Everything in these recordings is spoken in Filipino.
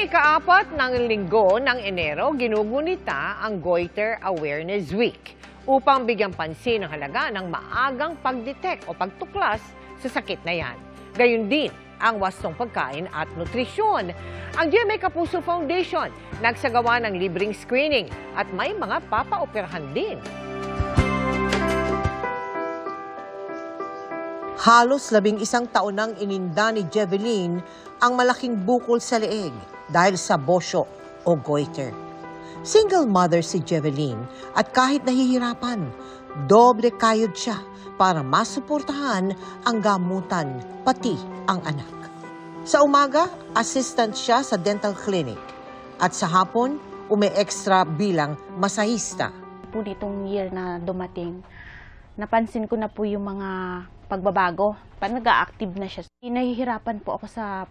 Tuwing ika-4 ng linggo ng Enero, ginugunita ang Goiter Awareness Week upang bigyang pansin ang halaga ng maagang pagdetect o pagtuklas sa sakit na yan. Gayun din ang wastong pagkain at nutrisyon. Ang GMA Kapuso Foundation nagsagawa ng libreng screening at may mga papaoperahan din. Halos 11 taon nang ininda ni Jeveline ang malaking bukol sa leeg dahil sa bosyo o goiter. Single mother si Jeveline at kahit nahihirapan, doble kayod siya para masuportahan ang gamutan pati ang anak. Sa umaga, assistant siya sa dental clinic at sa hapon, umi-extra bilang masahista. Po nitong year na dumating, napansin ko na po yung mga pagbabago. Parang nag-a-active na siya. Nahihirapan po ako sa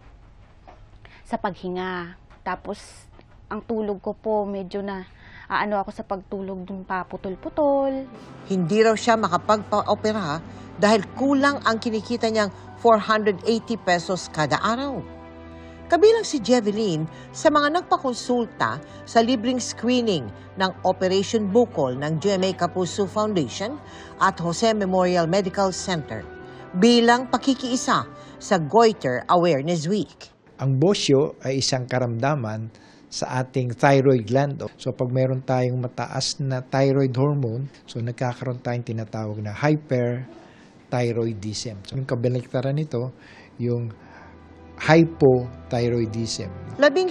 paghinga. Tapos, ang tulog ko po, medyo na ako sa pagtulog dun pa putol-putol. Hindi raw siya makapagpa-opera dahil kulang ang kinikita niyang 480 pesos kada araw. Kabilang si Jeveline sa mga nagpakonsulta sa libreng screening ng Operation Bukol ng GMA Kapuso Foundation at Jose Memorial Medical Center bilang pakikiisa sa Goiter Awareness Week. Ang bosyo ay isang karamdaman sa ating thyroid gland. So pag meron tayong mataas na thyroid hormone, so nagkakaroon tayong tinatawag na hyperthyroidism. So yung kabaliktaran nito, yung hypothyroidism. 19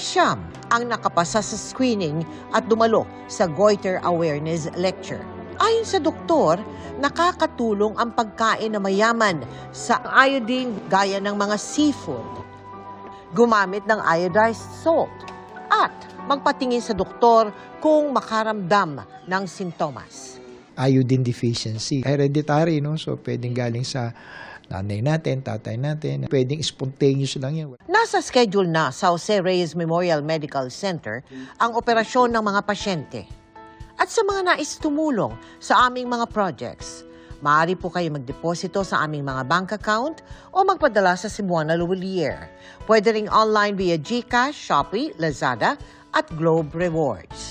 ang nakapasa sa screening at dumalo sa Goiter Awareness Lecture. Ayon sa doktor, nakakatulong ang pagkain na mayaman sa iodine gaya ng mga seafood, gumamit ng iodized salt, at magpatingin sa doktor kung makaramdam ng sintomas. Iodine deficiency, hereditary, no? So pwedeng galing sa nanay natin, tatay natin. Pwedeng spontaneous lang yan. Nasa schedule na sa Jose Reyes Memorial Medical Center ang operasyon ng mga pasyente. At sa mga nais tumulong sa aming mga projects, maaari po kayo magdeposito sa aming mga bank account o magpadala sa Cebuana Luwalier. Pwede ring online via GCash, Shopee, Lazada at Globe Rewards.